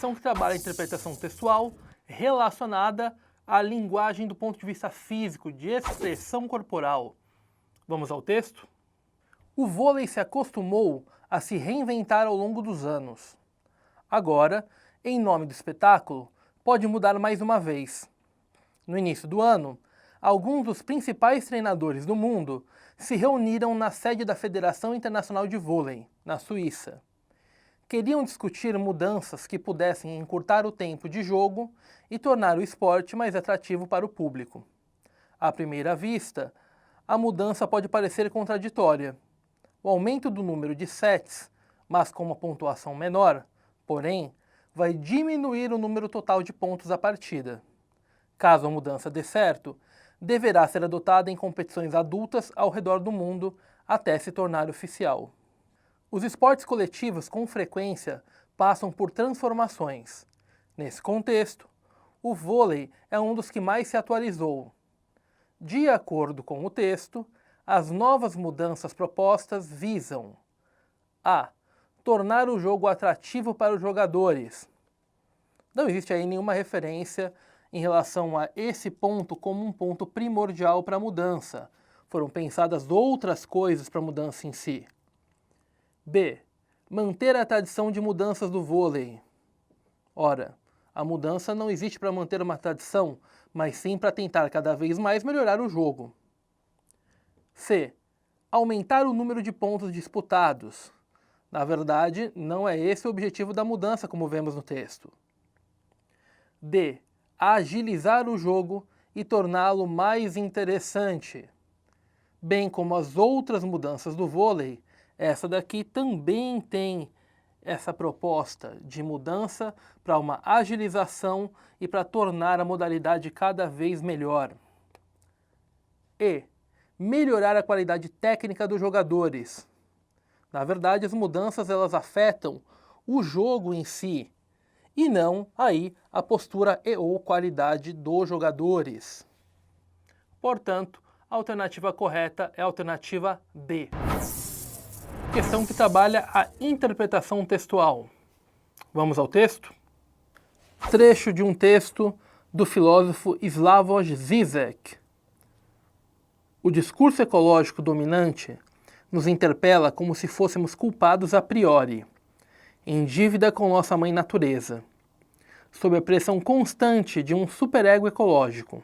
questão que trabalha a interpretação textual relacionada à linguagem do ponto de vista físico, de expressão corporal. Vamos ao texto? O vôlei se acostumou a se reinventar ao longo dos anos. Agora, em nome do espetáculo, pode mudar mais uma vez. No início do ano, alguns dos principais treinadores do mundo se reuniram na sede da Federação Internacional de Vôlei, na Suíça. Queriam discutir mudanças que pudessem encurtar o tempo de jogo e tornar o esporte mais atrativo para o público. À primeira vista, a mudança pode parecer contraditória. O aumento do número de sets, mas com uma pontuação menor, porém, vai diminuir o número total de pontos da partida. Caso a mudança dê certo, deverá ser adotada em competições adultas ao redor do mundo até se tornar oficial. Os esportes coletivos, com frequência, passam por transformações. Nesse contexto, o vôlei é um dos que mais se atualizou. De acordo com o texto, as novas mudanças propostas visam a. Tornar o jogo atrativo para os jogadores. Não existe aí nenhuma referência em relação a esse ponto como um ponto primordial para a mudança. Foram pensadas outras coisas para a mudança em si. B. Manter a tradição de mudanças do vôlei. Ora, a mudança não existe para manter uma tradição, mas sim para tentar cada vez mais melhorar o jogo. C. Aumentar o número de pontos disputados. Na verdade, não é esse o objetivo da mudança, como vemos no texto. D. Agilizar o jogo e torná-lo mais interessante. Bem como as outras mudanças do vôlei, essa daqui também tem essa proposta de mudança para uma agilização e para tornar a modalidade cada vez melhor. E. Melhorar a qualidade técnica dos jogadores. Na verdade, as mudanças elas afetam o jogo em si, e não aí a postura e ou qualidade dos jogadores. Portanto, a alternativa correta é a alternativa B. Questão que trabalha a interpretação textual. Vamos ao texto? Trecho de um texto do filósofo Slavoj Žižek. O discurso ecológico dominante nos interpela como se fôssemos culpados a priori, em dívida com nossa mãe natureza, sob a pressão constante de um superego ecológico.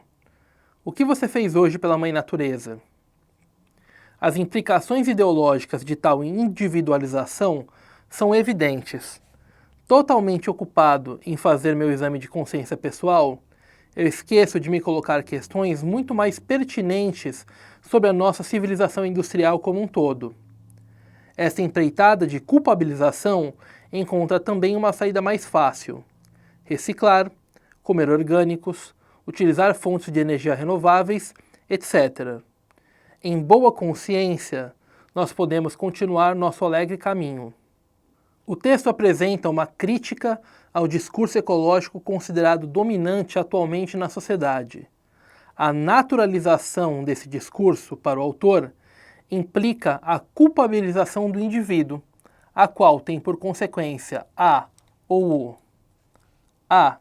O que você fez hoje pela mãe natureza? As implicações ideológicas de tal individualização são evidentes. Totalmente ocupado em fazer meu exame de consciência pessoal, eu esqueço de me colocar questões muito mais pertinentes sobre a nossa civilização industrial como um todo. Esta empreitada de culpabilização encontra também uma saída mais fácil: reciclar, comer orgânicos, utilizar fontes de energia renováveis, etc. Em boa consciência, nós podemos continuar nosso alegre caminho. O texto apresenta uma crítica ao discurso ecológico considerado dominante atualmente na sociedade. A naturalização desse discurso, para o autor, implica a culpabilização do indivíduo, a qual tem por consequência a ou o a.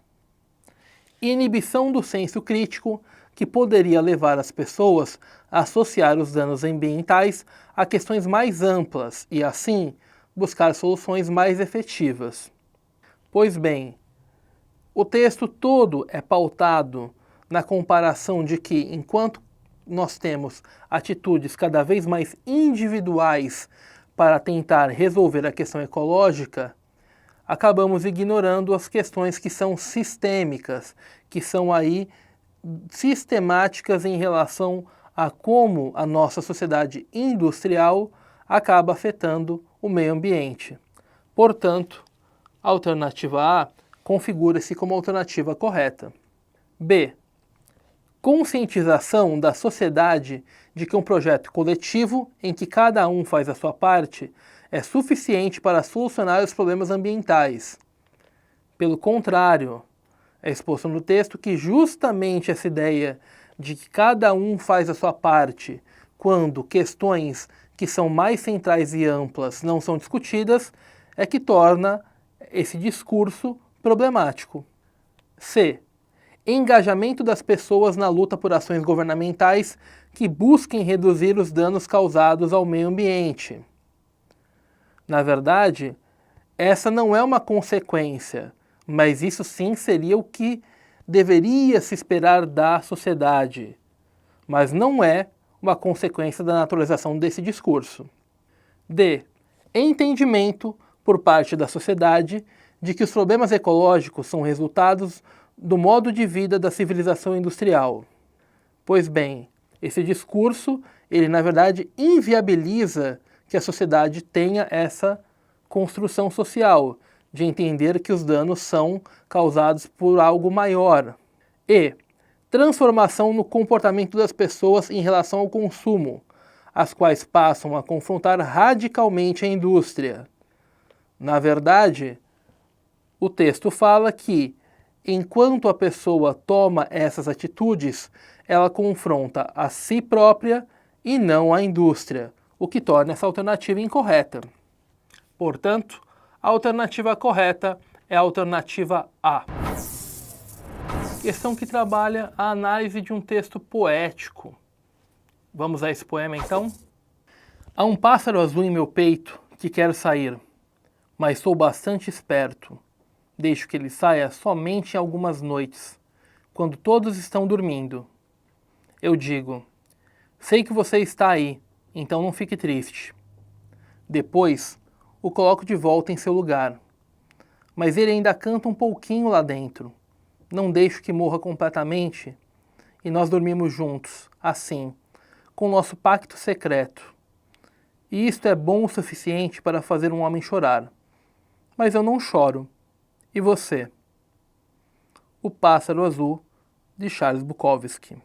Inibição do senso crítico, que poderia levar as pessoas a associar os danos ambientais a questões mais amplas e, assim, buscar soluções mais efetivas. Pois bem, o texto todo é pautado na comparação de que, enquanto nós temos atitudes cada vez mais individuais para tentar resolver a questão ecológica, acabamos ignorando as questões que são sistêmicas, que são aí sistemáticas em relação a como a nossa sociedade industrial acaba afetando o meio ambiente. Portanto, a alternativa A configura-se como a alternativa correta. B. Conscientização da sociedade de que um projeto coletivo, em que cada um faz a sua parte, é suficiente para solucionar os problemas ambientais. Pelo contrário, é exposto no texto que justamente essa ideia de que cada um faz a sua parte, quando questões que são mais centrais e amplas não são discutidas, é que torna esse discurso problemático. C. Engajamento das pessoas na luta por ações governamentais que busquem reduzir os danos causados ao meio ambiente. Na verdade, essa não é uma consequência, mas isso sim seria o que deveria se esperar da sociedade, mas não é uma consequência da naturalização desse discurso. D. Entendimento por parte da sociedade de que os problemas ecológicos são resultados do modo de vida da civilização industrial. Pois bem, esse discurso, ele na verdade inviabiliza que a sociedade tenha essa construção social, de entender que os danos são causados por algo maior. E transformação no comportamento das pessoas em relação ao consumo, as quais passam a confrontar radicalmente a indústria. Na verdade, o texto fala que, enquanto a pessoa toma essas atitudes, ela confronta a si própria e não a indústria, o que torna essa alternativa incorreta. Portanto, a alternativa correta é a alternativa A. Questão que trabalha a análise de um texto poético. Vamos a esse poema então? Há um pássaro azul em meu peito que quero sair, mas sou bastante esperto. Deixo que ele saia somente em algumas noites, quando todos estão dormindo. Eu digo, sei que você está aí, então não fique triste. Depois, o coloco de volta em seu lugar. Mas ele ainda canta um pouquinho lá dentro. Não deixo que morra completamente, e nós dormimos juntos, assim, com nosso pacto secreto. E isto é bom o suficiente para fazer um homem chorar. Mas eu não choro. E você? O Pássaro Azul, de Charles Bukowski.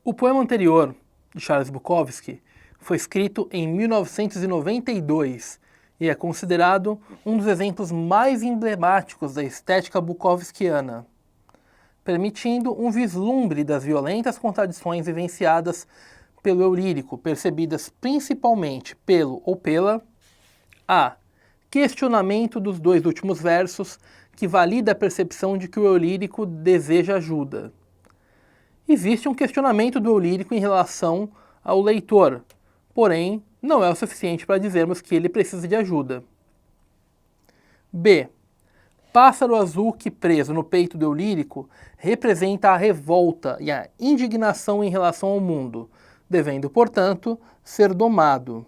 O poema anterior, de Charles Bukowski, foi escrito em 1992 e é considerado um dos exemplos mais emblemáticos da estética bukowskiana, permitindo um vislumbre das violentas contradições vivenciadas pelo eu lírico, percebidas principalmente pelo ou pela A. Questionamento dos dois últimos versos, que valida a percepção de que o eu lírico deseja ajuda. Existe um questionamento do eu lírico em relação ao leitor, porém, não é o suficiente para dizermos que ele precisa de ajuda. B. Pássaro azul que, preso no peito do eu lírico, representa a revolta e a indignação em relação ao mundo, devendo, portanto, ser domado.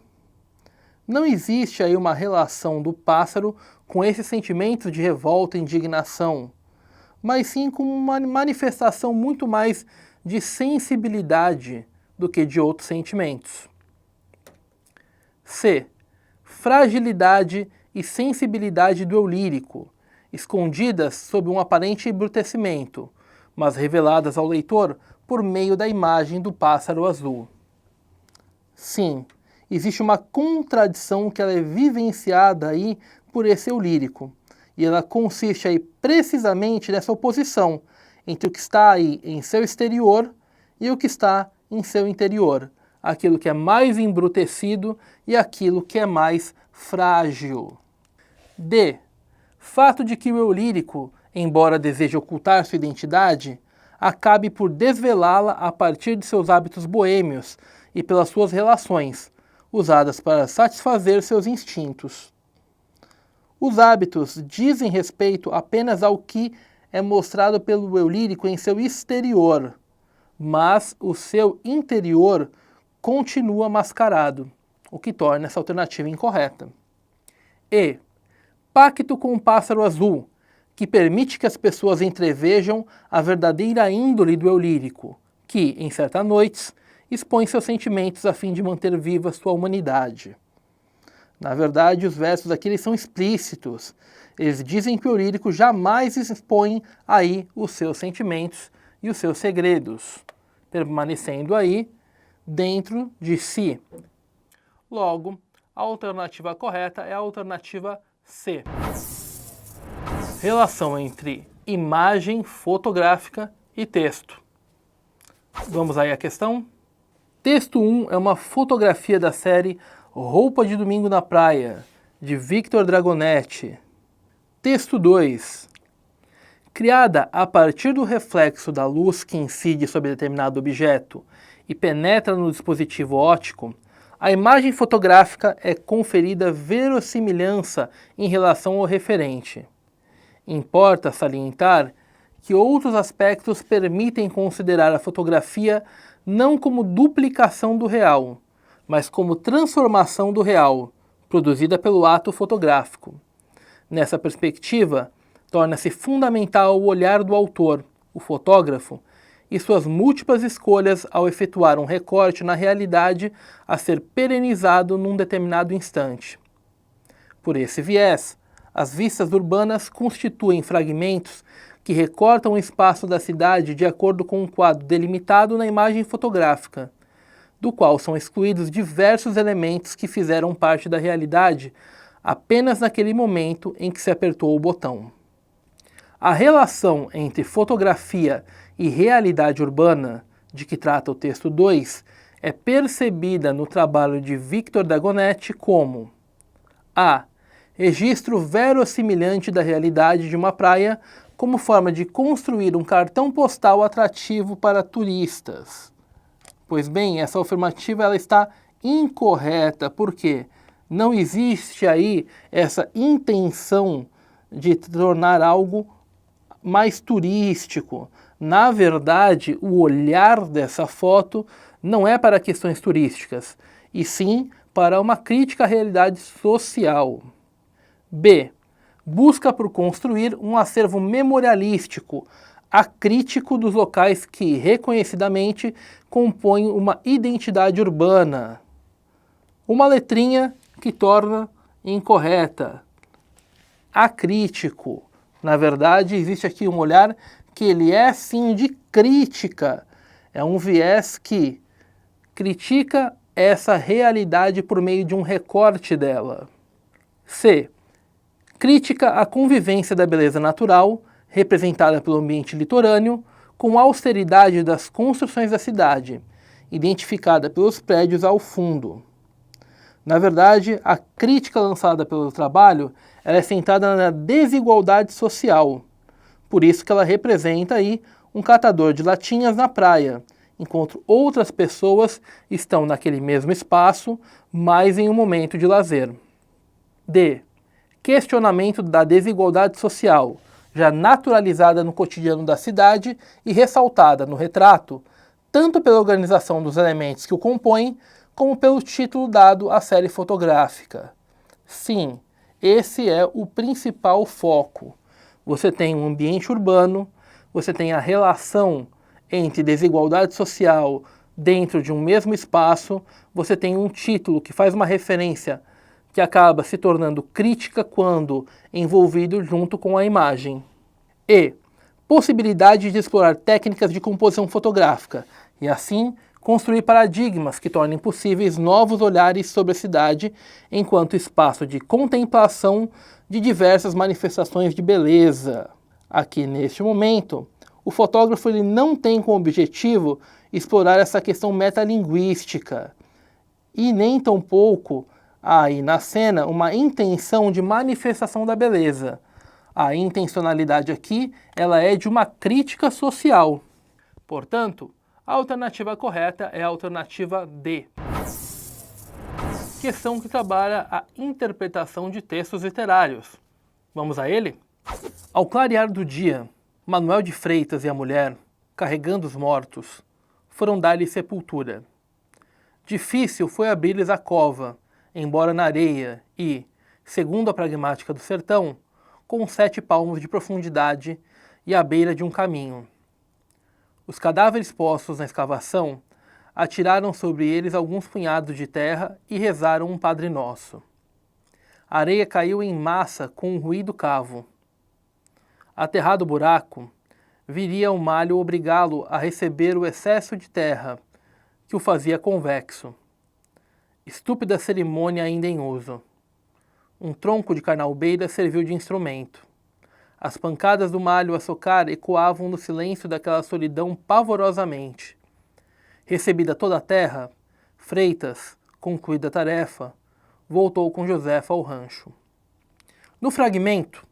Não existe aí uma relação do pássaro com esses sentimentos de revolta e indignação, mas sim com uma manifestação muito mais de sensibilidade do que de outros sentimentos. C. Fragilidade e sensibilidade do eu lírico, escondidas sob um aparente embrutecimento, mas reveladas ao leitor por meio da imagem do pássaro azul. Sim, existe uma contradição que ela é vivenciada aí por esse eu lírico, e ela consiste aí precisamente nessa oposição entre o que está aí em seu exterior e o que está em seu interior, aquilo que é mais embrutecido e aquilo que é mais frágil. D. Fato de que o eu lírico, embora deseje ocultar sua identidade, acabe por desvelá-la a partir de seus hábitos boêmios e pelas suas relações, usadas para satisfazer seus instintos. Os hábitos dizem respeito apenas ao que é mostrado pelo eu lírico em seu exterior, mas o seu interior continua mascarado, o que torna essa alternativa incorreta. E. Pacto com o pássaro azul, que permite que as pessoas entrevejam a verdadeira índole do eu lírico, que, em certas noites, expõe seus sentimentos a fim de manter viva sua humanidade. Na verdade, os versos aqui eles são explícitos. Eles dizem que o eu lírico jamais expõe aí os seus sentimentos e os seus segredos, permanecendo aí dentro de si. Logo, a alternativa correta é a alternativa C. Relação entre imagem fotográfica e texto. Vamos aí à questão? Texto 1 é uma fotografia da série Roupa de Domingo na Praia, de Victor Dragonetti. Texto 2. Criada a partir do reflexo da luz que incide sobre determinado objeto e penetra no dispositivo óptico, a imagem fotográfica é conferida verossimilhança em relação ao referente. Importa salientar que outros aspectos permitem considerar a fotografia não como duplicação do real, mas como transformação do real, produzida pelo ato fotográfico. Nessa perspectiva, torna-se fundamental o olhar do autor, o fotógrafo, e suas múltiplas escolhas ao efetuar um recorte na realidade a ser perenizado num determinado instante. Por esse viés, as vistas urbanas constituem fragmentos que recortam o espaço da cidade de acordo com um quadro delimitado na imagem fotográfica, do qual são excluídos diversos elementos que fizeram parte da realidade apenas naquele momento em que se apertou o botão. A relação entre fotografia e realidade urbana, de que trata o texto 2, é percebida no trabalho de Victor Dagonetti como a. Registro verossimilhante da realidade de uma praia como forma de construir um cartão postal atrativo para turistas. Pois bem, essa afirmativa ela está incorreta, porque não existe aí essa intenção de tornar algo mais turístico. Na verdade, o olhar dessa foto não é para questões turísticas, e sim para uma crítica à realidade social. B. Busca por construir um acervo memorialístico, acrítico dos locais que, reconhecidamente, compõem uma identidade urbana. Uma letrinha que torna incorreta. Acrítico. Na verdade, existe aqui um olhar que ele é sim de crítica. É um viés que critica essa realidade por meio de um recorte dela. C. Crítica à convivência da beleza natural, representada pelo ambiente litorâneo, com a austeridade das construções da cidade, identificada pelos prédios ao fundo. Na verdade, a crítica lançada pelo trabalho ela é centrada na desigualdade social. Por isso que ela representa aí um catador de latinhas na praia, enquanto outras pessoas estão naquele mesmo espaço, mas em um momento de lazer. D. Questionamento da desigualdade social, já naturalizada no cotidiano da cidade e ressaltada no retrato, tanto pela organização dos elementos que o compõem, como pelo título dado à série fotográfica. Sim, esse é o principal foco. Você tem um ambiente urbano, você tem a relação entre desigualdade social dentro de um mesmo espaço, você tem um título que faz uma referência que acaba se tornando crítica quando envolvido junto com a imagem. E. Possibilidade de explorar técnicas de composição fotográfica e, assim, construir paradigmas que tornem possíveis novos olhares sobre a cidade enquanto espaço de contemplação de diversas manifestações de beleza. Aqui, neste momento, o fotógrafo ele não tem como objetivo explorar essa questão metalinguística e nem tampouco aí na cena uma intenção de manifestação da beleza. A intencionalidade aqui ela é de uma crítica social. Portanto, a alternativa correta é a alternativa D. Questão que trabalha a interpretação de textos literários. Vamos a ele? Ao clarear do dia, Manuel de Freitas e a mulher, carregando os mortos, foram dar-lhe sepultura. Difícil foi abrir-lhes a cova, embora na areia e, segundo a pragmática do sertão, com 7 palmos de profundidade e à beira de um caminho. Os cadáveres postos na escavação atiraram sobre eles alguns punhados de terra e rezaram um Padre Nosso. A areia caiu em massa com um ruído cavo. Aterrado o buraco, viria o malho obrigá-lo a receber o excesso de terra, que o fazia convexo. Estúpida cerimônia ainda em uso. Um tronco de carnaubeira serviu de instrumento. As pancadas do malho a socar ecoavam no silêncio daquela solidão pavorosamente. Recebida toda a terra, Freitas, concluída a tarefa, voltou com Josefa ao rancho. No fragmento,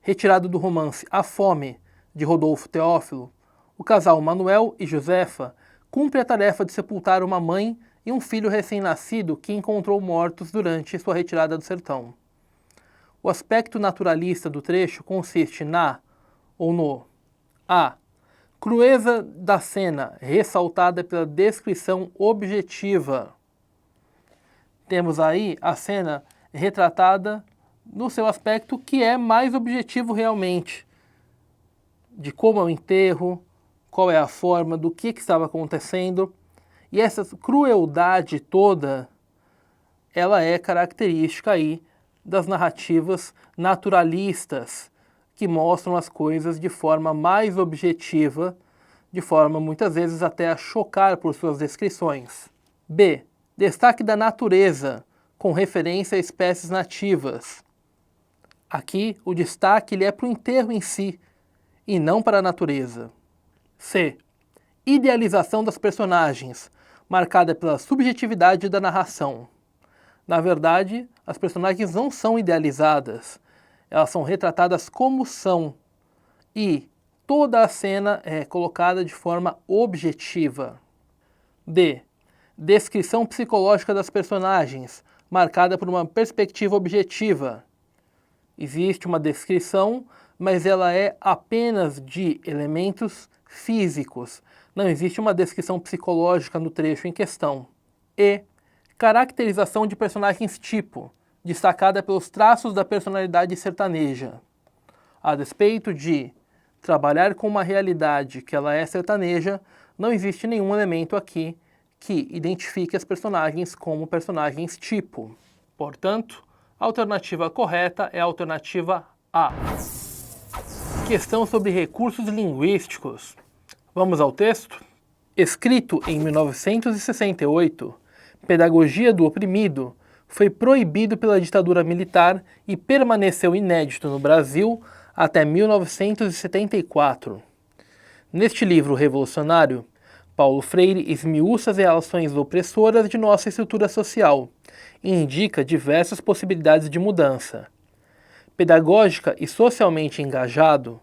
retirado do romance A Fome, de Rodolfo Teófilo, o casal Manuel e Josefa cumpre a tarefa de sepultar uma mãe e um filho recém-nascido que encontrou mortos durante sua retirada do sertão. O aspecto naturalista do trecho consiste na ou no a. Crueza da cena, ressaltada pela descrição objetiva. Temos aí a cena retratada no seu aspecto que é mais objetivo realmente, de como é o enterro, qual é a forma, do que estava acontecendo. E essa crueldade toda, ela é característica aí das narrativas naturalistas, que mostram as coisas de forma mais objetiva, de forma muitas vezes até a chocar por suas descrições. B. Destaque da natureza, com referência a espécies nativas. Aqui o destaque ele é para o enterro em si, e não para a natureza. C. Idealização das personagens, marcada pela subjetividade da narração. Na verdade, as personagens não são idealizadas, elas são retratadas como são, e toda a cena é colocada de forma objetiva. D. Descrição psicológica das personagens, marcada por uma perspectiva objetiva. Existe uma descrição, mas ela é apenas de elementos físicos. Não existe uma descrição psicológica no trecho em questão. E. Caracterização de personagens tipo, destacada pelos traços da personalidade sertaneja. A despeito de trabalhar com uma realidade que ela é sertaneja, não existe nenhum elemento aqui que identifique as personagens como personagens tipo. Portanto, a alternativa correta é a alternativa A. Questão sobre recursos linguísticos. Vamos ao texto? Escrito em 1968, Pedagogia do Oprimido foi proibido pela ditadura militar e permaneceu inédito no Brasil até 1974. Neste livro revolucionário, Paulo Freire esmiuça as relações opressoras de nossa estrutura social e indica diversas possibilidades de mudança. Pedagógica e socialmente engajado,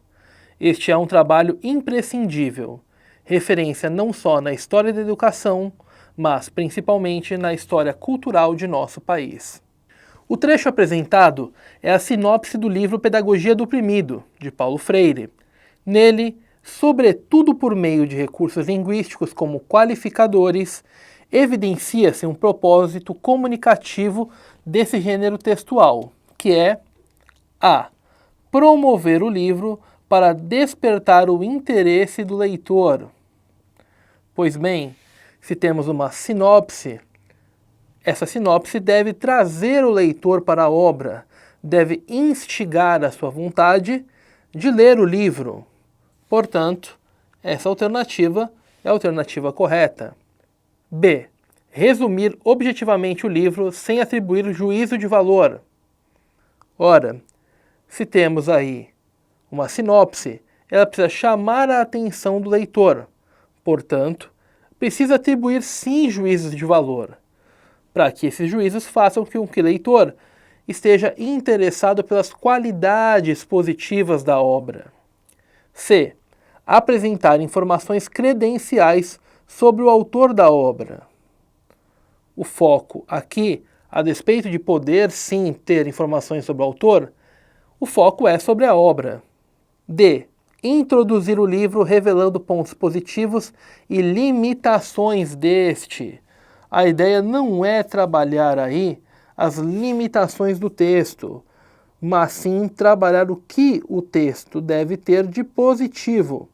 este é um trabalho imprescindível, referência não só na história da educação, mas principalmente na história cultural de nosso país. O trecho apresentado é a sinopse do livro Pedagogia do Oprimido, de Paulo Freire. Nele, sobretudo por meio de recursos linguísticos como qualificadores, evidencia-se um propósito comunicativo desse gênero textual, que é a. Promover o livro para despertar o interesse do leitor. Pois bem, se temos uma sinopse, essa sinopse deve trazer o leitor para a obra, deve instigar a sua vontade de ler o livro. Portanto, essa alternativa é a alternativa correta. B. Resumir objetivamente o livro sem atribuir juízo de valor. Ora, se temos aí uma sinopse, ela precisa chamar a atenção do leitor. Portanto, precisa atribuir sim juízos de valor, para que esses juízos façam com que o leitor esteja interessado pelas qualidades positivas da obra. C. Apresentar informações credenciais sobre o autor da obra. O foco aqui, a despeito de poder sim ter informações sobre o autor, o foco é sobre a obra. D. Introduzir o livro revelando pontos positivos e limitações deste. A ideia não é trabalhar aí as limitações do texto, mas sim trabalhar o que o texto deve ter de positivo.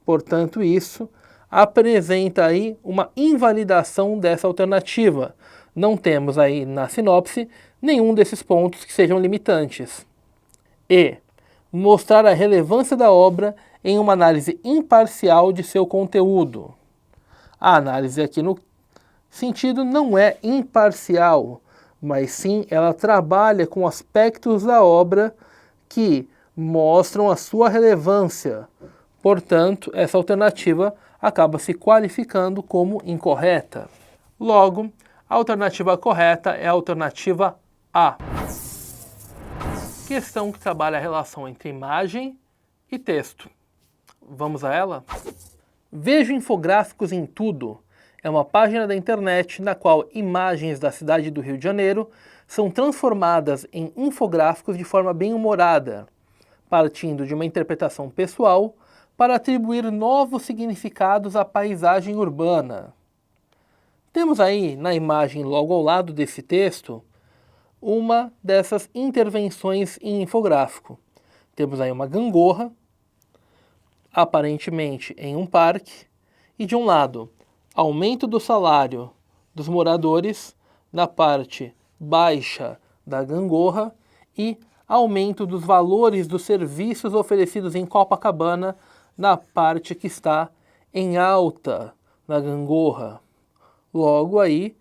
Portanto, isso apresenta aí uma invalidação dessa alternativa. Não temos aí na sinopse nenhum desses pontos que sejam limitantes. E. Mostrar a relevância da obra em uma análise imparcial de seu conteúdo. A análise aqui no sentido não é imparcial, mas sim ela trabalha com aspectos da obra que mostram a sua relevância. Portanto, essa alternativa acaba se qualificando como incorreta. Logo, a alternativa correta é a alternativa A. Questão que trabalha a relação entre imagem e texto. Vamos a ela? Vejo Infográficos em Tudo é uma página da internet na qual imagens da cidade do Rio de Janeiro são transformadas em infográficos de forma bem-humorada, partindo de uma interpretação pessoal para atribuir novos significados à paisagem urbana. Temos aí, na imagem logo ao lado desse texto, uma dessas intervenções em infográfico. Temos aí uma gangorra, aparentemente em um parque, e de um lado, aumento do salário dos moradores na parte baixa da gangorra e aumento dos valores dos serviços oferecidos em Copacabana na parte que está em alta na gangorra. Logo aí,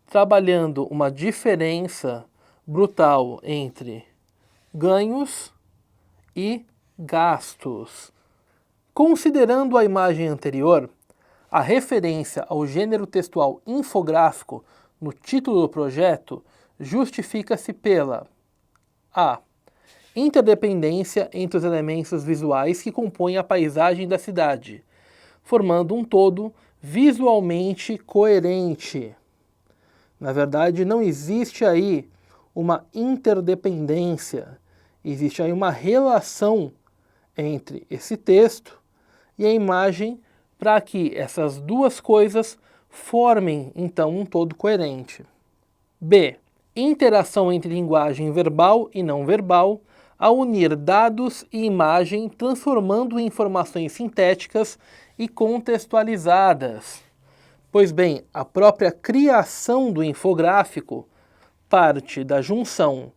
trabalhando uma diferença brutal entre ganhos e gastos. Considerando a imagem anterior, a referência ao gênero textual infográfico no título do projeto justifica-se pela a. Interdependência entre os elementos visuais que compõem a paisagem da cidade, formando um todo visualmente coerente. Na verdade, não existe aí uma interdependência, existe aí uma relação entre esse texto e a imagem para que essas duas coisas formem, então, um todo coerente. B. Interação entre linguagem verbal e não verbal, a unir dados e imagem, transformando em informações sintéticas e contextualizadas. Pois bem, a própria criação do infográfico parte da junção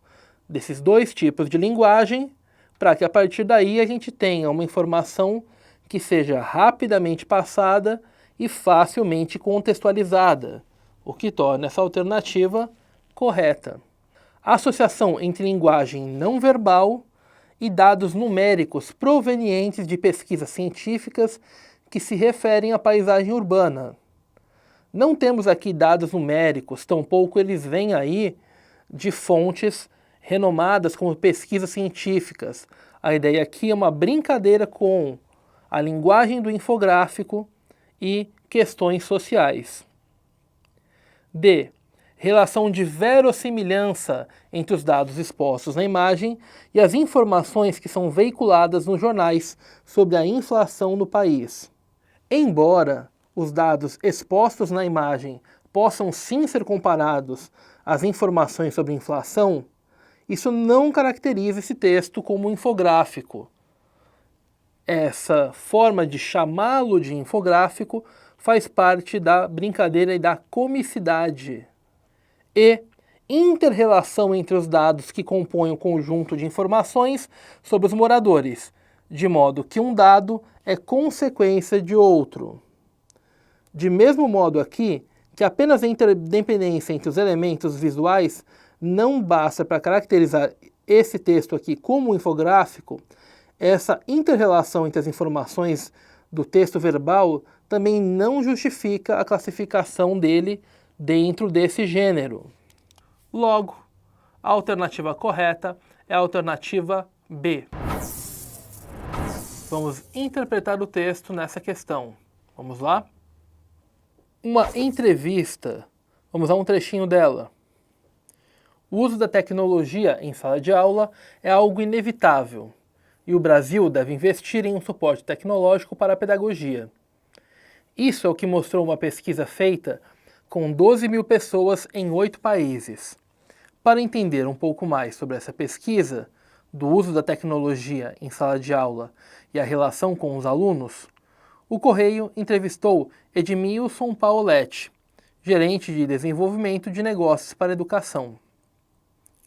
desses dois tipos de linguagem, para que a partir daí a gente tenha uma informação que seja rapidamente passada e facilmente contextualizada, o que torna essa alternativa correta. A associação entre linguagem não verbal e dados numéricos provenientes de pesquisas científicas que se referem à paisagem urbana. Não temos aqui dados numéricos, tampouco eles vêm aí de fontes renomadas como pesquisas científicas. A ideia aqui é uma brincadeira com a linguagem do infográfico e questões sociais. D. Relação de verossimilhança entre os dados expostos na imagem e as informações que são veiculadas nos jornais sobre a inflação no país. Embora os dados expostos na imagem possam sim ser comparados às informações sobre inflação, isso não caracteriza esse texto como infográfico. Essa forma de chamá-lo de infográfico faz parte da brincadeira e da comicidade. E interrelação entre os dados que compõem o conjunto de informações sobre os moradores, de modo que um dado é consequência de outro. De mesmo modo aqui, que apenas a interdependência entre os elementos visuais não basta para caracterizar esse texto aqui como infográfico, essa inter-relação entre as informações do texto verbal também não justifica a classificação dele dentro desse gênero. Logo, a alternativa correta é a alternativa B. Vamos interpretar o texto nessa questão. Vamos lá? Uma entrevista. Vamos a um trechinho dela. O uso da tecnologia em sala de aula é algo inevitável, e o Brasil deve investir em um suporte tecnológico para a pedagogia. Isso é o que mostrou uma pesquisa feita com 12 mil pessoas em 8 países. Para entender um pouco mais sobre essa pesquisa, do uso da tecnologia em sala de aula e a relação com os alunos, o Correio entrevistou Edmilson Paoletti, gerente de desenvolvimento de negócios para a educação.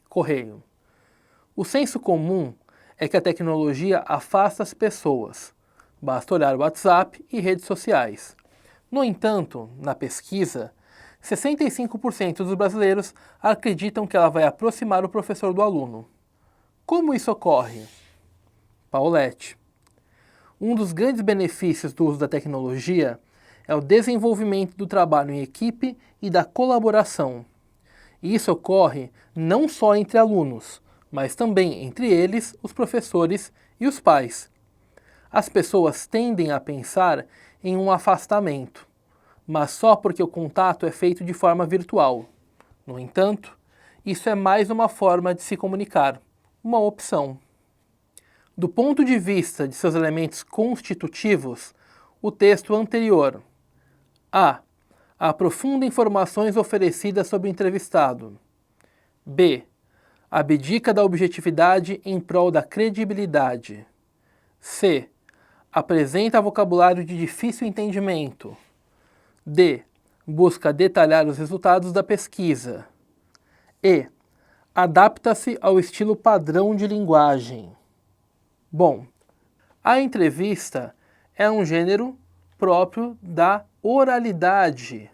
Correio. O senso comum é que a tecnologia afasta as pessoas. Basta olhar o WhatsApp e redes sociais. No entanto, na pesquisa, 65% dos brasileiros acreditam que ela vai aproximar o professor do aluno. Como isso ocorre? Paoletti. Um dos grandes benefícios do uso da tecnologia é o desenvolvimento do trabalho em equipe e da colaboração. E isso ocorre não só entre alunos, mas também entre eles, os professores e os pais. As pessoas tendem a pensar em um afastamento, mas só porque o contato é feito de forma virtual. No entanto, isso é mais uma forma de se comunicar, uma opção. Do ponto de vista de seus elementos constitutivos, o texto anterior: A. Aprofunda informações oferecidas sobre o entrevistado. B. Abdica da objetividade em prol da credibilidade. C. Apresenta vocabulário de difícil entendimento. D. Busca detalhar os resultados da pesquisa. E. Adapta-se ao estilo padrão de linguagem. Bom, a entrevista é um gênero próprio da oralidade.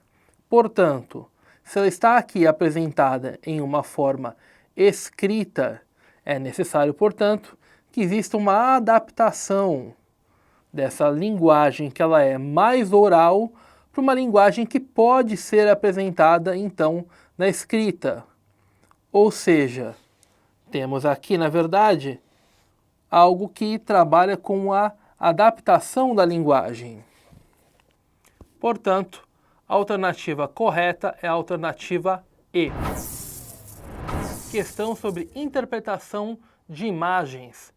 Portanto, se ela está aqui apresentada em uma forma escrita, é necessário, portanto, que exista uma adaptação dessa linguagem que ela é mais oral para uma linguagem que pode ser apresentada, então, na escrita. Ou seja, temos aqui, na verdade, algo que trabalha com a adaptação da linguagem. Portanto, a alternativa correta é a alternativa E. Questão sobre interpretação de imagens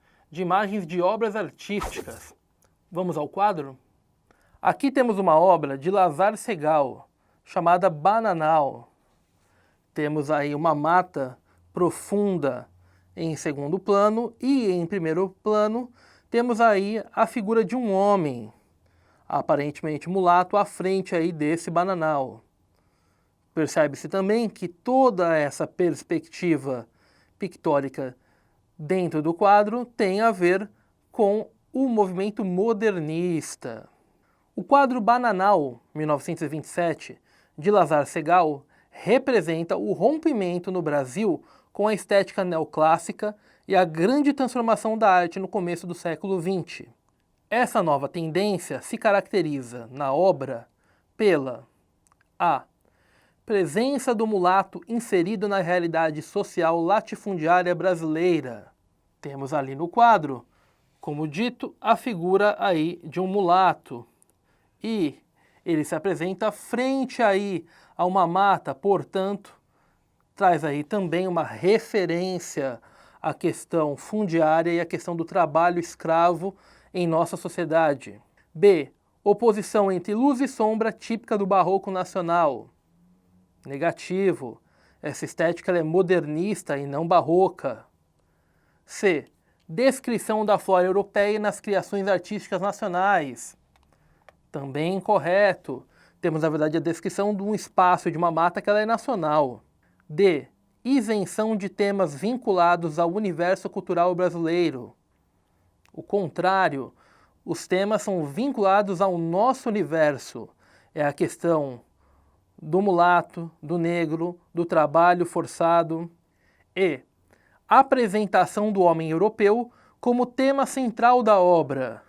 de obras artísticas. Vamos ao quadro? Aqui temos uma obra de Lazar Segal, chamada Bananal. Temos aí uma mata profunda em segundo plano e em primeiro plano temos aí a figura de um homem, aparentemente mulato, à frente aí desse bananal. Percebe-se também que toda essa perspectiva pictórica dentro do quadro tem a ver com o movimento modernista. O quadro Bananal, 1927, de Lazar Segal, representa o rompimento no Brasil com a estética neoclássica e a grande transformação da arte no começo do século XX. Essa nova tendência se caracteriza na obra pela A. Presença do mulato inserido na realidade social latifundiária brasileira. Temos ali no quadro, como dito, a figura aí de um mulato. E ele se apresenta frente aí a uma mata, portanto, traz aí também uma referência à questão fundiária e à questão do trabalho escravo em nossa sociedade. B. Oposição entre luz e sombra típica do barroco nacional. Negativo. Essa estética ela é modernista e não barroca. C. Descrição da flora europeia nas criações artísticas nacionais. Também incorreto. Temos, na verdade, a descrição de um espaço, de uma mata que ela é nacional. D. Isenção de temas vinculados ao universo cultural brasileiro. O contrário, os temas são vinculados ao nosso universo. É a questão do mulato, do negro, do trabalho forçado. E. Apresentação do homem europeu como tema central da obra.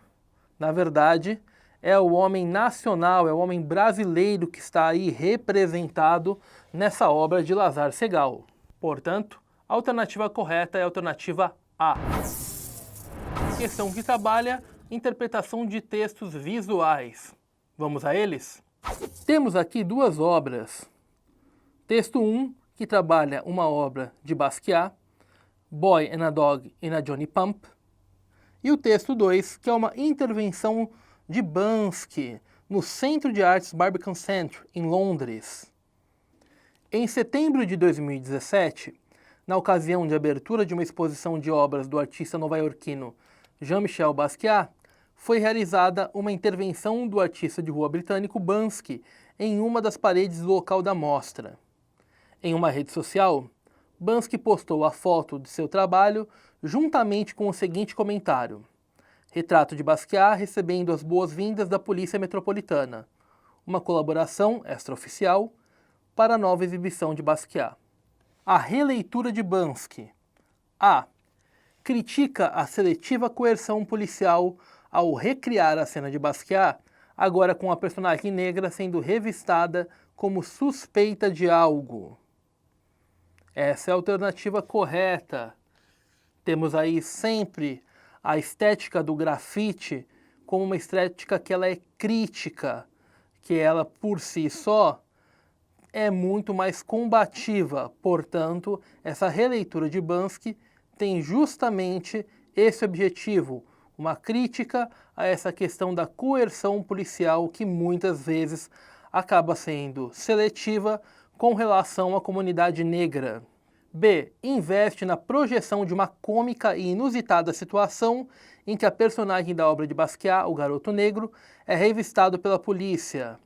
Na verdade, é o homem nacional, é o homem brasileiro que está aí representado nessa obra de Lazar Segal. Portanto, a alternativa correta é a alternativa A. Questão que trabalha interpretação de textos visuais. Vamos a eles? Temos aqui duas obras. Texto 1, que trabalha uma obra de Basquiat, Boy and a Dog in a Johnny Pump. E o texto 2, que é uma intervenção de Banksy no Centro de Artes Barbican Centre, em Londres. Em setembro de 2017, na ocasião de abertura de uma exposição de obras do artista nova-iorquino Jean-Michel Basquiat, foi realizada uma intervenção do artista de rua britânico Banksy em uma das paredes do local da mostra. Em uma rede social, Banksy postou a foto de seu trabalho juntamente com o seguinte comentário: retrato de Basquiat recebendo as boas-vindas da Polícia Metropolitana. Uma colaboração extraoficial para a nova exibição de Basquiat. A releitura de Banksy. A. Critica a seletiva coerção policial ao recriar a cena de Basquiat, agora com a personagem negra sendo revistada como suspeita de algo. Essa é a alternativa correta. Temos aí sempre a estética do grafite como uma estética que ela é crítica, que ela por si só é muito mais combativa. Portanto, essa releitura de Bansky tem justamente esse objetivo, uma crítica a essa questão da coerção policial que muitas vezes acaba sendo seletiva com relação à comunidade negra. B. Investe na projeção de uma cômica e inusitada situação em que a personagem da obra de Basquiat, o garoto negro, é revistado pela polícia.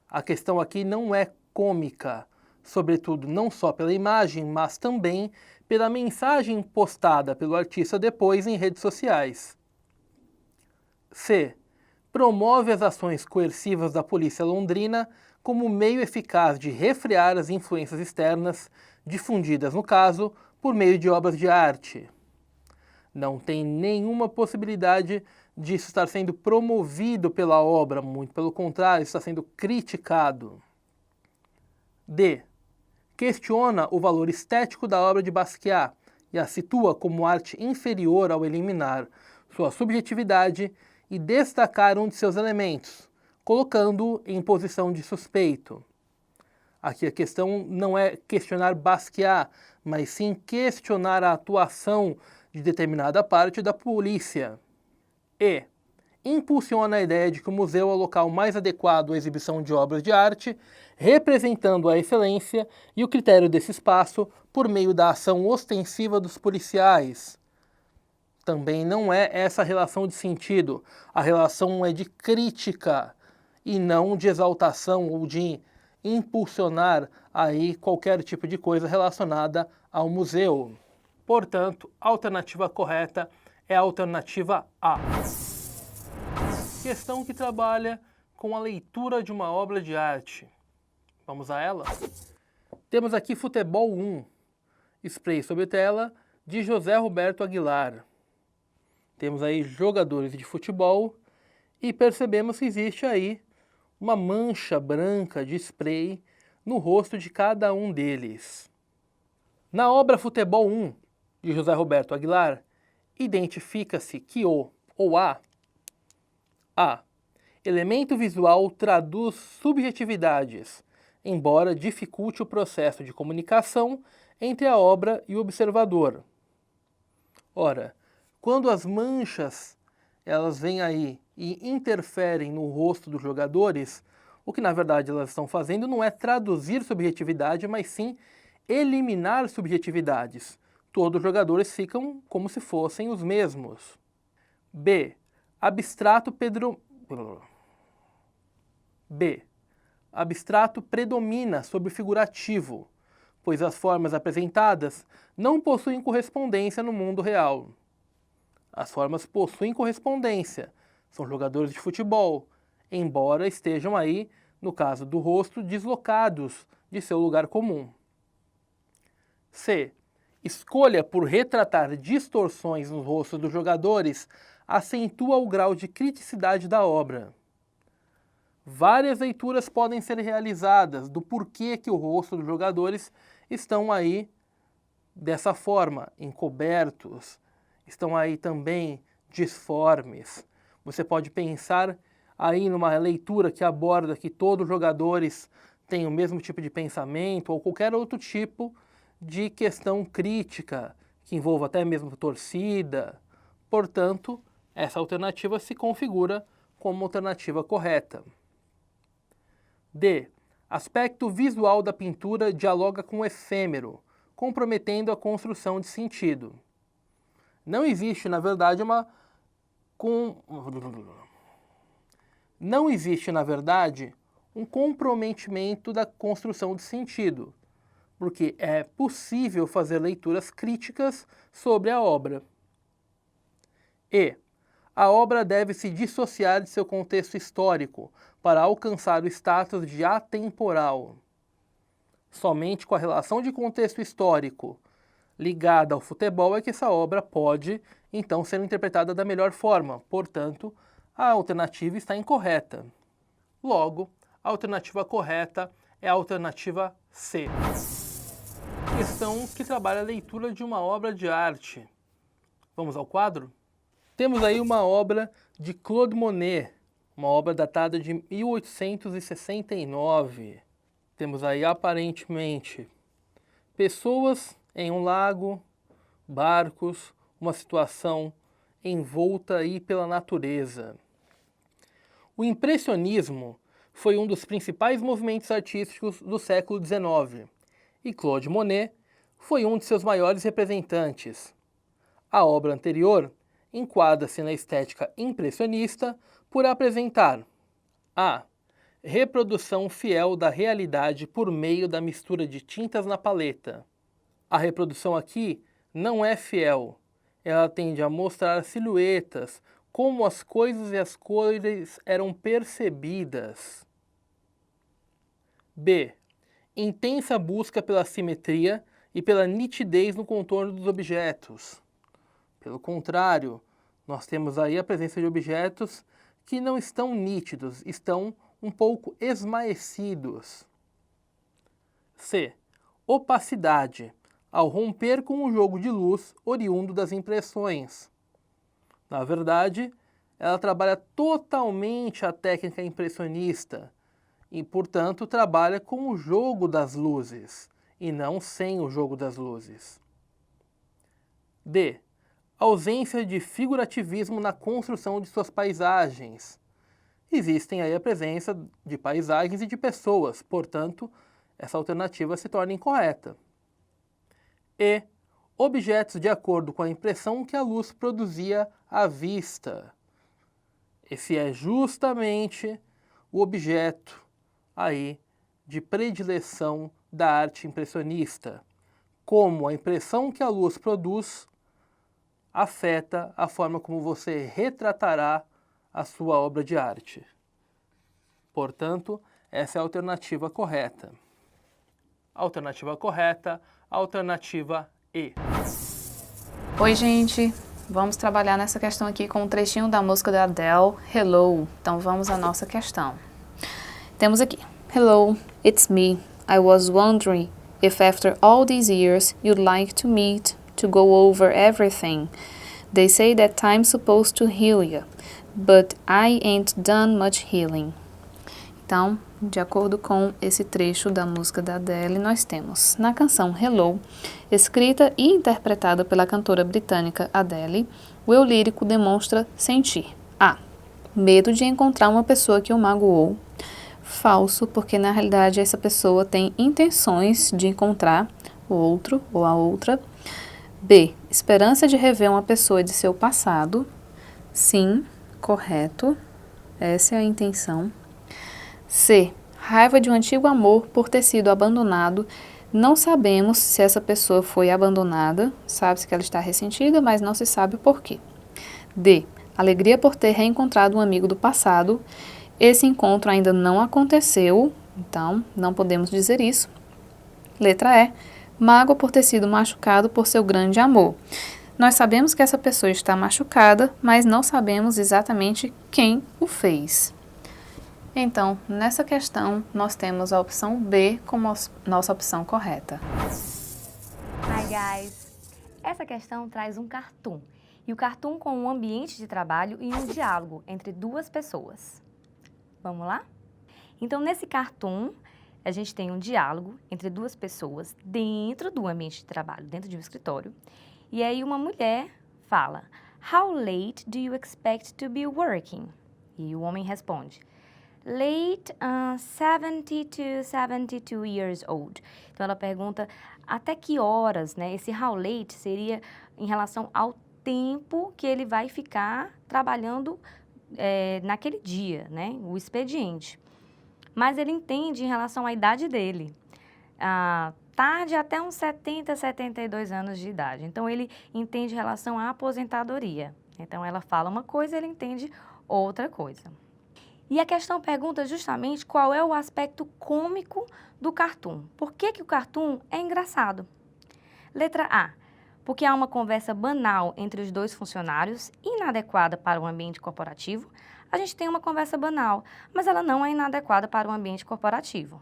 A questão aqui não é cômica, sobretudo não só pela imagem, mas também pela mensagem postada pelo artista depois em redes sociais. C. Promove as ações coercivas da polícia londrina como meio eficaz de refrear as influências externas, difundidas, no caso, por meio de obras de arte. Não tem nenhuma possibilidade disso estar sendo promovido pela obra, muito pelo contrário, está sendo criticado. D. Questiona o valor estético da obra de Basquiat e a situa como arte inferior ao eliminar sua subjetividade e destacar um de seus elementos, colocando-o em posição de suspeito. Aqui a questão não é questionar Basquiat, mas sim questionar a atuação de determinada parte da polícia. E. Impulsiona a ideia de que o museu é o local mais adequado à exibição de obras de arte, representando a excelência e o critério desse espaço por meio da ação ostensiva dos policiais. Também não é essa relação de sentido. A relação é de crítica e não de exaltação ou de impulsionar aí qualquer tipo de coisa relacionada ao museu. Portanto, a alternativa correta é a alternativa A. Questão que trabalha com a leitura de uma obra de arte. Vamos a ela? Temos aqui Futebol 1, Spray sobre tela, de José Roberto Aguilar. Temos aí jogadores de futebol e percebemos que existe aí uma mancha branca de spray no rosto de cada um deles. Na obra Futebol 1, de José Roberto Aguilar, identifica-se que o ou a elemento visual traduz subjetividades, embora dificulte o processo de comunicação entre a obra e o observador. Ora, quando as manchas elas vêm aí e interferem no rosto dos jogadores, o que na verdade elas estão fazendo não é traduzir subjetividade, mas sim eliminar subjetividades. Todos os jogadores ficam como se fossem os mesmos. B. Abstrato predomina sobre o figurativo, pois as formas apresentadas não possuem correspondência no mundo real. As formas possuem correspondência, são jogadores de futebol, embora estejam aí, no caso do rosto, deslocados de seu lugar comum. C. Escolha por retratar distorções nos rostos dos jogadores acentua o grau de criticidade da obra. Várias leituras podem ser realizadas do porquê que o rosto dos jogadores estão aí dessa forma, encobertos, estão aí também disformes. Você pode pensar aí numa leitura que aborda que todos os jogadores têm o mesmo tipo de pensamento ou qualquer outro tipo de questão crítica, que envolva até mesmo torcida. Portanto, essa alternativa se configura como alternativa correta. D. Aspecto visual da pintura dialoga com o efêmero, comprometendo a construção de sentido. Não existe, na verdade, um comprometimento da construção de sentido, porque é possível fazer leituras críticas sobre a obra. E. A obra deve se dissociar de seu contexto histórico para alcançar o status de atemporal. Somente com a relação de contexto histórico ligada ao futebol é que essa obra pode, então, ser interpretada da melhor forma. Portanto, a alternativa está incorreta. Logo, a alternativa correta é a alternativa C. Questão que trabalha a leitura de uma obra de arte. Vamos ao quadro? Temos aí uma obra de Claude Monet, uma obra datada de 1869. Temos aí aparentemente pessoas em um lago, barcos, uma situação envolta aí pela natureza. O impressionismo foi um dos principais movimentos artísticos do século XIX e Claude Monet foi um de seus maiores representantes. A obra anterior enquadra-se na estética impressionista por apresentar a reprodução fiel da realidade por meio da mistura de tintas na paleta. A reprodução aqui não é fiel, ela tende a mostrar silhuetas, como as coisas e as cores eram percebidas. B. Intensa busca pela simetria e pela nitidez no contorno dos objetos. Pelo contrário, nós temos aí a presença de objetos que não estão nítidos, estão um pouco esmaecidos. C. Opacidade, ao romper com o jogo de luz oriundo das impressões. Na verdade, ela trabalha totalmente a técnica impressionista e, portanto, trabalha com o jogo das luzes e não sem o jogo das luzes. D. Ausência de figurativismo na construção de suas paisagens. Existem aí a presença de paisagens e de pessoas, portanto, essa alternativa se torna incorreta. E. Objetos de acordo com a impressão que a luz produzia à vista. Esse é justamente o objeto aí de predileção da arte impressionista, como a impressão que a luz produz afeta a forma como você retratará a sua obra de arte. Portanto, essa é a alternativa correta. Alternativa correta, alternativa E. Oi, gente! Vamos trabalhar nessa questão aqui com um trechinho da música da Adele, Hello. Então vamos à nossa questão. Temos aqui, Hello, it's me. I was wondering if after all these years you'd like to meet to go over everything. They say that time's supposed to heal you, but I ain't done much healing. Então, de acordo com esse trecho da música da Adele, nós temos na canção Hello, escrita e interpretada pela cantora britânica Adele, o eu lírico demonstra sentir A. Medo de encontrar uma pessoa que o magoou. Falso, porque na realidade essa pessoa tem intenções de encontrar o outro ou a outra. B. Esperança de rever uma pessoa de seu passado. Sim, correto. Essa é a intenção. C. Raiva de um antigo amor por ter sido abandonado. Não sabemos se essa pessoa foi abandonada. Sabe-se que ela está ressentida, mas não se sabe o porquê. D. Alegria por ter reencontrado um amigo do passado. Esse encontro ainda não aconteceu, então não podemos dizer isso. Letra E. Mágoa por ter sido machucado por seu grande amor. Nós sabemos que essa pessoa está machucada, mas não sabemos exatamente quem o fez. Então, nessa questão, nós temos a opção B como nossa opção correta. Hi guys! Essa questão traz um cartoon, e o cartoon com um ambiente de trabalho e um diálogo entre duas pessoas. Vamos lá? Então, nesse cartoon, a gente tem um diálogo entre duas pessoas dentro do ambiente de trabalho, dentro de um escritório. E aí uma mulher fala, How late do you expect to be working? E o homem responde, Late 70 to 72 years old. Então ela pergunta até que horas, né? Esse how late seria em relação ao tempo que ele vai ficar trabalhando naquele dia, né? O expediente. Mas ele entende em relação à idade dele. Tarde até uns 70, 72 anos de idade. Então, ele entende em relação à aposentadoria. Então, ela fala uma coisa, ele entende outra coisa. E a questão pergunta justamente qual é o aspecto cômico do cartoon. Por que que o cartoon é engraçado? Letra A. Porque há uma conversa banal entre os dois funcionários, inadequada para o ambiente corporativo. A gente tem uma conversa banal, mas ela não é inadequada para o ambiente corporativo.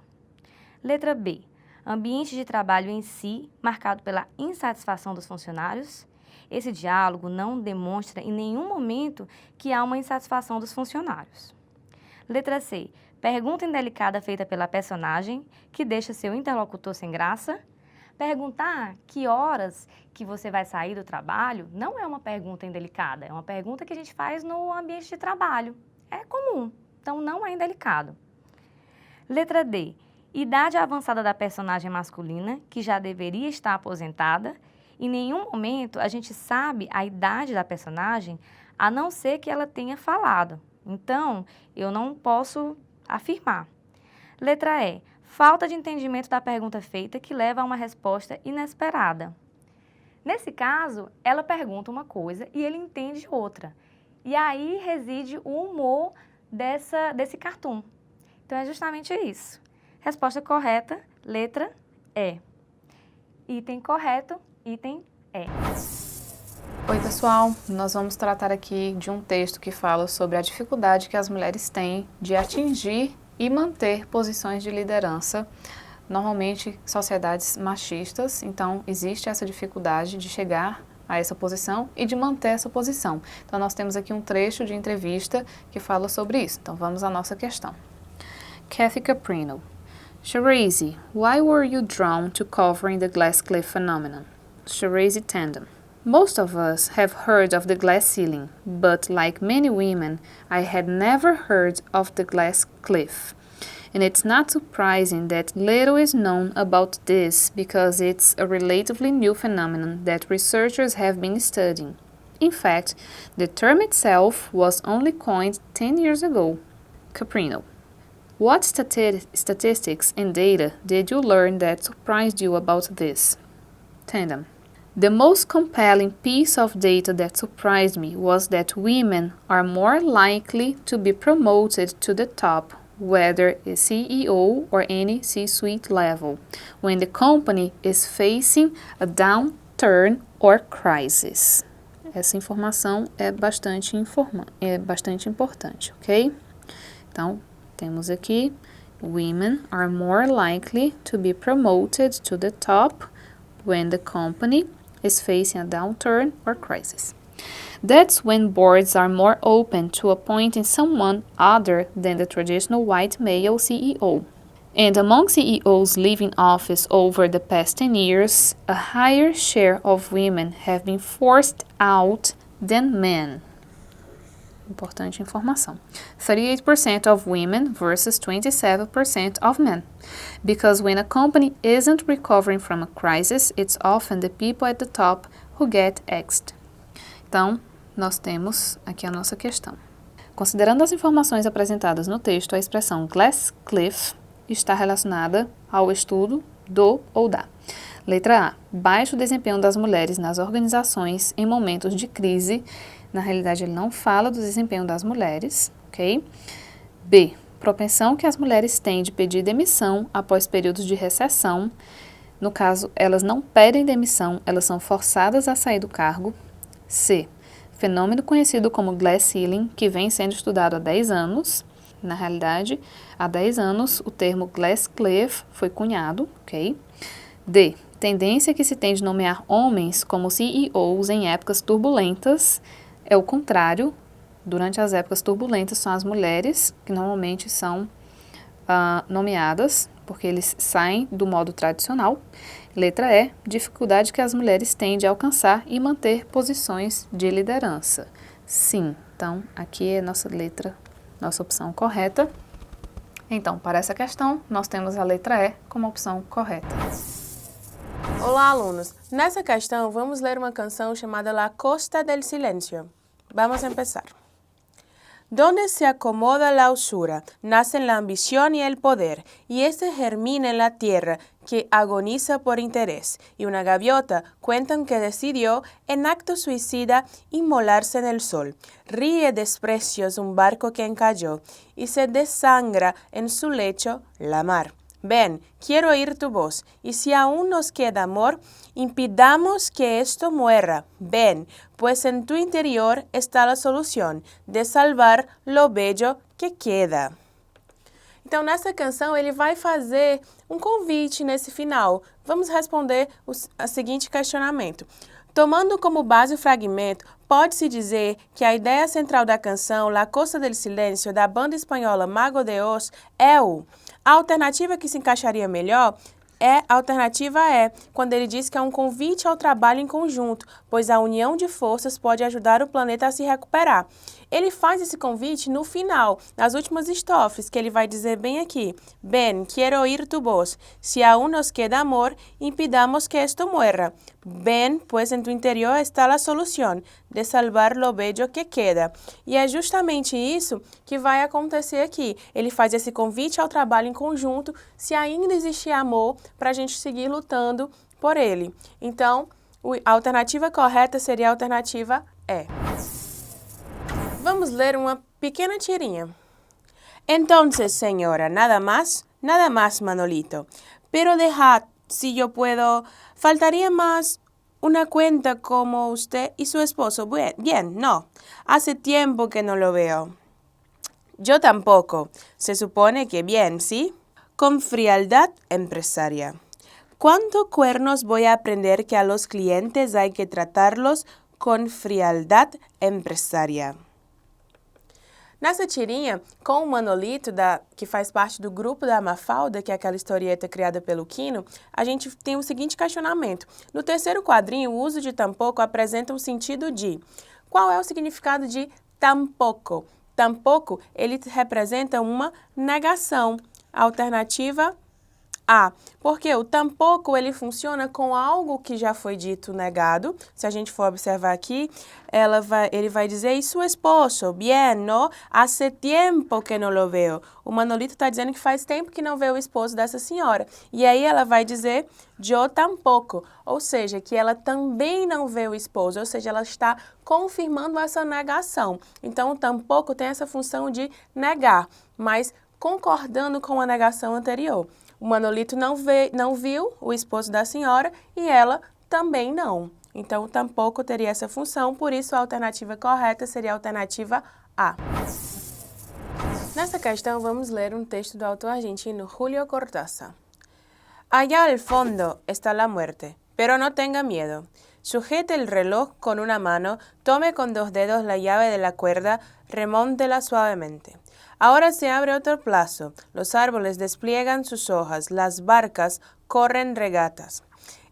Letra B. Ambiente de trabalho em si, marcado pela insatisfação dos funcionários. Esse diálogo não demonstra em nenhum momento que há uma insatisfação dos funcionários. Letra C. Pergunta indelicada feita pela personagem que deixa seu interlocutor sem graça. Perguntar que horas que você vai sair do trabalho não é uma pergunta indelicada, é uma pergunta que a gente faz no ambiente de trabalho. É comum, então não é indelicado. Letra D. Idade avançada da personagem masculina, que já deveria estar aposentada. Em nenhum momento a gente sabe a idade da personagem, a não ser que ela tenha falado. Então, eu não posso afirmar. Letra E. Falta de entendimento da pergunta feita que leva a uma resposta inesperada. Nesse caso, ela pergunta uma coisa e ele entende outra. E aí reside o humor desse cartoon. Então, é justamente isso. Resposta correta, letra E. Item correto, item E. Oi, pessoal! Nós vamos tratar aqui de um texto que fala sobre a dificuldade que as mulheres têm de atingir e manter posições de liderança, normalmente sociedades machistas, então existe essa dificuldade de chegar a essa posição e de manter essa posição. Então nós temos aqui um trecho de entrevista que fala sobre isso. Então vamos à nossa questão. Kathy Caprino. Shirazi, why were you drawn to covering the glass cliff phenomenon? Shirazi Tandem. Most of us have heard of the glass ceiling, but like many women, I had never heard of the glass cliff. And it's not surprising that little is known about this because it's a relatively new phenomenon that researchers have been studying. In fact, the term itself was only coined 10 years ago. Caprino. What statistics and data did you learn that surprised you about this? Tandem. The most compelling piece of data that surprised me was that women are more likely to be promoted to the top, whether a CEO or any C-suite level, when the company is facing a downturn or crisis. Essa informação é bastante importante, ok? Então, temos aqui, women are more likely to be promoted to the top when the company is facing a downturn or crisis. That's when boards are more open to appointing someone other than the traditional white male CEO. And among CEOs leaving office over the past 10 years, a higher share of women have been forced out than men. Importante informação. 38% of women versus 27% of men. Because when a company isn't recovering from a crisis, it's often the people at the top who get axed. Então, nós temos aqui a nossa questão. Considerando as informações apresentadas no texto, a expressão glass cliff está relacionada ao estudo do ou da. Letra A. Baixo desempenho das mulheres nas organizações em momentos de crise. Na realidade, ele não fala do desempenho das mulheres, ok? B. Propensão que as mulheres têm de pedir demissão após períodos de recessão. No caso, elas não pedem demissão, elas são forçadas a sair do cargo. C. Fenômeno conhecido como glass ceiling, que vem sendo estudado há 10 anos. Na realidade, há 10 anos, o termo glass cliff foi cunhado, ok? D. Tendência que se tem de nomear homens como CEOs em épocas turbulentas. É o contrário, durante as épocas turbulentas são as mulheres que normalmente são nomeadas, porque eles saem do modo tradicional. Letra E, dificuldade que as mulheres têm de alcançar e manter posições de liderança. Sim, então aqui é nossa opção correta. Então, para essa questão, nós temos a letra E como opção correta. Olá, alunos! Nessa questão, vamos ler uma canção chamada La Costa del Silencio. Vamos a empezar. Donde se acomoda la usura, nacen la ambición y el poder, y este germina en la tierra que agoniza por interés. Y una gaviota cuentan que decidió, en acto suicida, inmolarse en el sol. Ríe desprecios un barco que encalló, y se desangra en su lecho la mar. Ven, quiero oír tu voz, y si aún nos queda amor, impidamos que esto muera. Ven, pues en tu interior está la solución de salvar lo bello que queda. Então, nessa canção, ele vai fazer um convite nesse final. Vamos responder o seguinte questionamento. Tomando como base o fragmento, pode-se dizer que a ideia central da canção La Costa del Silencio, da banda espanhola Mago de Oz, é o... A alternativa que se encaixaria melhor a alternativa é quando ele diz que é um convite ao trabalho em conjunto, pois a união de forças pode ajudar o planeta a se recuperar. Ele faz esse convite no final, nas últimas estrofes, que ele vai dizer bem aqui. Ven, quiero oír tu voz. Si aún nos queda amor, impidamos que esto muera. Ven, pues en tu interior está la solución de salvar lo bello que queda. E é justamente isso que vai acontecer aqui. Ele faz esse convite ao trabalho em conjunto, se ainda existir amor, para a gente seguir lutando por ele. Então, a alternativa correta seria a alternativa E. Vamos ler uma pequena tirinha. Entonces, señora, nada más Manolito. Pero dejad, si yo puedo, faltaría más una cuenta como usted y su esposo. Bien, no. Hace tiempo que no lo veo. Yo tampoco. Se supone que bien, ¿sí? Con frialdad empresaria. ¿Cuántos cuernos voy a aprender que a los clientes hay que tratarlos con frialdad empresaria? Nessa tirinha, com o Manolito, que faz parte do grupo da Mafalda, que é aquela historieta criada pelo Quino, a gente tem o seguinte questionamento. No terceiro quadrinho, o uso de tampouco apresenta um sentido de... Qual é o significado de tampouco? Tampouco, ele representa uma negação. Alternativa A, porque o tampouco ele funciona com algo que já foi dito negado. Se a gente for observar aqui, ele vai dizer, e su esposo, bien, no? Hace tiempo que no lo veo. O Manolito está dizendo que faz tempo que não vê o esposo dessa senhora. E aí ela vai dizer, yo tampoco, ou seja, que ela também não vê o esposo, ou seja, ela está confirmando essa negação. Então, o tampouco tem essa função de negar, mas concordando com a negação anterior. O Manolito não viu o esposo da senhora e ela também não. Então, tampouco teria essa função, por isso a alternativa correta seria a alternativa A. Nessa questão, vamos ler um texto do autor argentino Julio Cortázar. Allá al fondo está la muerte, pero no tenga miedo. Sujete el reloj con una mano, tome con 2 dedos la llave de la cuerda, remóntela suavemente. Ahora se abre otro plazo, los árboles despliegan sus hojas, las barcas corren regatas.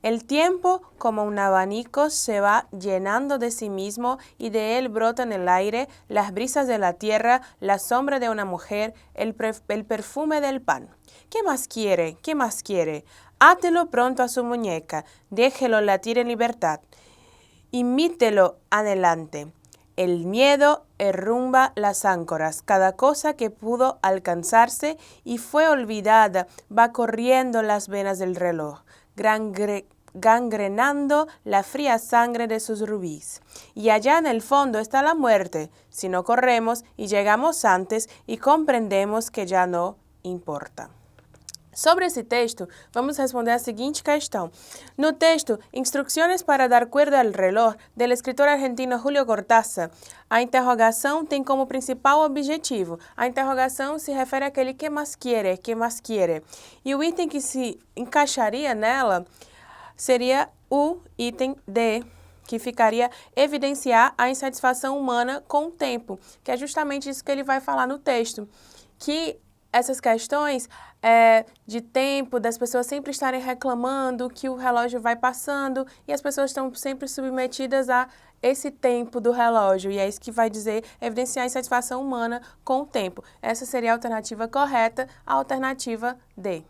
El tiempo, como un abanico, se va llenando de sí mismo y de él brotan el aire, las brisas de la tierra, la sombra de una mujer, el perfume del pan. ¿Qué más quiere? ¿Qué más quiere? Átelo pronto a su muñeca, déjelo latir en libertad. Imítelo adelante. El miedo derrumba las áncoras, cada cosa que pudo alcanzarse y fue olvidada va corriendo las venas del reloj, gangrenando la fría sangre de sus rubíes. Y allá en el fondo está la muerte, si no corremos y llegamos antes y comprendemos que ya no importa. Sobre esse texto, vamos responder a seguinte questão. No texto, Instrucciones para dar cuerda al reloj, del escritor argentino Julio Cortázar, a interrogação tem como principal objetivo. A interrogação se refere àquele que mais quiere, que mais quiere. E o item que se encaixaria nela seria o item D, que ficaria evidenciar a insatisfação humana com o tempo, que é justamente isso que ele vai falar no texto. Que essas questões de tempo, das pessoas sempre estarem reclamando que o relógio vai passando e as pessoas estão sempre submetidas a esse tempo do relógio. E é isso que vai dizer, evidenciar a insatisfação humana com o tempo. Essa seria a alternativa correta, a alternativa D.